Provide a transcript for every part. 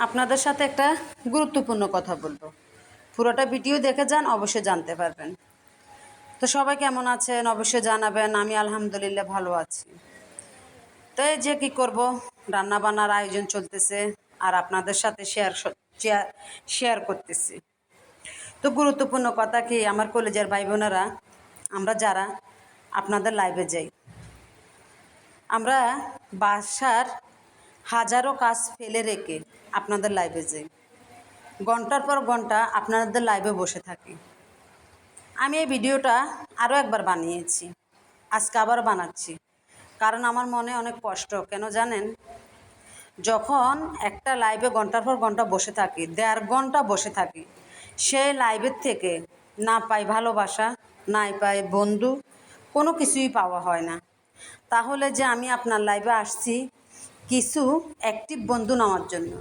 আপনাদের সাথে একটা গুরুত্বপূর্ণ কথা বলবো। পুরোটা ভিডিও দেখে যান, অবশ্যই জানতে পারবেন। তো সবাই কেমন আছেন অবশ্যই জানাবেন। আমি আলহামদুলিল্লাহ ভালো আছি। তো এই যে কী করব, রান্না বান্নার আয়োজন চলতেছে আর আপনাদের সাথে শেয়ার করতেছি। তো গুরুত্বপূর্ণ কথা কি, আমার কলেজের ভাই বোনেরা, আমরা যারা আপনাদের লাইভে যাই, আমরা বাসার হাজারো কাজ ফেলে রেখে আপনাদের লাইভে যাই, ঘন্টার পর ঘন্টা আপনাদের লাইভে বসে থাকি। আমি এই ভিডিওটা আরও একবার বানিয়েছি, আজকে আবার বানাচ্ছি, কারণ আমার মনে অনেক কষ্ট। কেন জানেন, যখন একটা লাইভে ঘন্টার পর ঘন্টা বসে থাকি, 1.5 ঘন্টা বসে থাকি, সেই লাইভের থেকে না পাই ভালোবাসা, নাই পাই বন্ধু, কোনো কিছুই পাওয়া হয় না। তাহলে যে আমি আপনার লাইভে আসছি কিছু অ্যাক্টিভ বন্ধু নেওয়ার জন্য,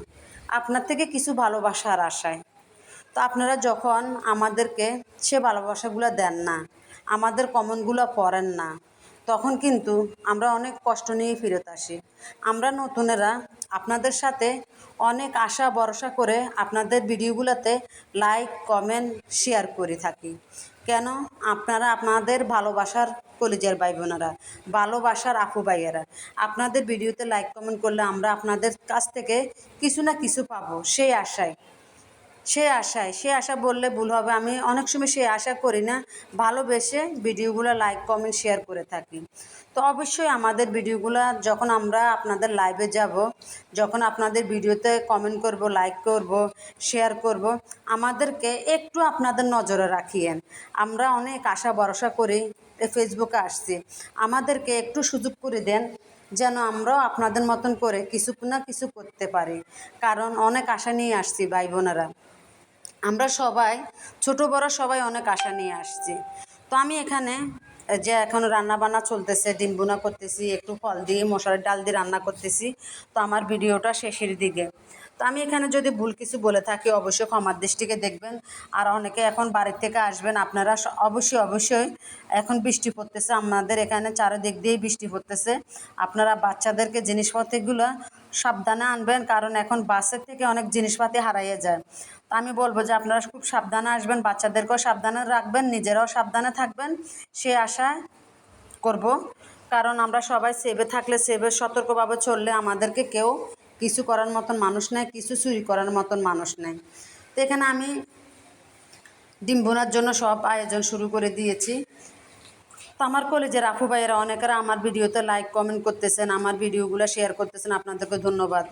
আপনার থেকে কিছু ভালোবাসার আশায়। তো আপনারা যখন আমাদেরকে সে ভালোবাসাগুলো দেন না, আমাদের কমেন্টগুলো পড়েন না, তখন কিন্তু আমরা অনেক কষ্ট নিয়ে ফেরত আসি। আমরা নতুনেরা আপনাদের সাথে অনেক আশা ভরসা করে আপনাদের ভিডিওগুলোতে লাইক কমেন্ট শেয়ার করে থাকি। কেন, আপনারা আপনাদের ভালোবাসার কলিজার ভাই বোনেরা, ভালোবাসার আপু ভাইয়েরা, আপনাদের ভিডিওতে লাইক কমেন্ট করলে আমরা আপনাদের কাছ থেকে কিছু না কিছু পাবো, সে আশা বললে ভুল হবে। আমি অনেক সময় সে আশা করি না, ভালোবেসে ভিডিওগুলো লাইক কমেন্ট শেয়ার করে থাকি। তো অবশ্যই আমাদের ভিডিওগুলো যখন আমরা আপনাদের লাইভে যাব, যখন আপনাদের ভিডিওতে কমেন্ট করব, লাইক করব, শেয়ার করব, আমাদেরকে একটু আপনাদের নজরে রাখিয়েন। আমরা অনেক আশা ভরসা করি ফেসবুকে আসছি, আমাদেরকে একটু সুযোগ করে দেন, যেন আমরাও আপনাদের মতন করে কিছু না কিছু করতে পারি। কারণ অনেক আশা নিয়ে আসছি ভাই বোনেরা, আমরা সবাই ছোট বড় সবাই অনেক আশা নিয়ে আসছি। তো আমি এখানে যে এখন রান্না বান্না চলতেছে, ডিম বোনা করতেছি, একটু ফল দিয়ে মশলার ডাল দিয়ে রান্না করতেছি। তো আমার ভিডিওটা শেষের দিকে। তো আমি এখানে যদি ভুল কিছু বলে থাকি অবশ্যই ক্ষমার দৃষ্টিকে দেখবেন। আর অনেকে এখন বাড়ির থেকে আসবেন, আপনারা অবশ্যই এখন বৃষ্টি পড়তেছে, আমাদের এখানে চারিদিক দিয়েই বৃষ্টি পড়তেছে। আপনারা বাচ্চাদেরকে জিনিসপত্রগুলো সাবধানে আনবেন, কারণ এখন বাসের থেকে অনেক জিনিসপাতি হারাইয়ে যায়। তো আমি বলবো যে আপনারা খুব সাবধানে আসবেন, বাচ্চাদেরকেও সাবধানে রাখবেন, নিজেরাও সাবধানে থাকবেন, সে আশা করব। কারণ আমরা সবাই সেভে থাকলে, সেভে সতর্কভাবে চললে আমাদেরকে কেউ কিছু করার মতন মানুষ নেই, কিছু চুরি করার মতন মানুষ নেই। তো এখানে আমি ডিম বোনার জন্য সব আয়োজন শুরু করে দিয়েছি। তো আমার কলেজের আপু ভাইয়েরা অনেকেরা আমার ভিডিওতে লাইক কমেন্ট করতেছেন, আমার ভিডিওগুলো শেয়ার করতেছেন, আপনাদেরকে ধন্যবাদ।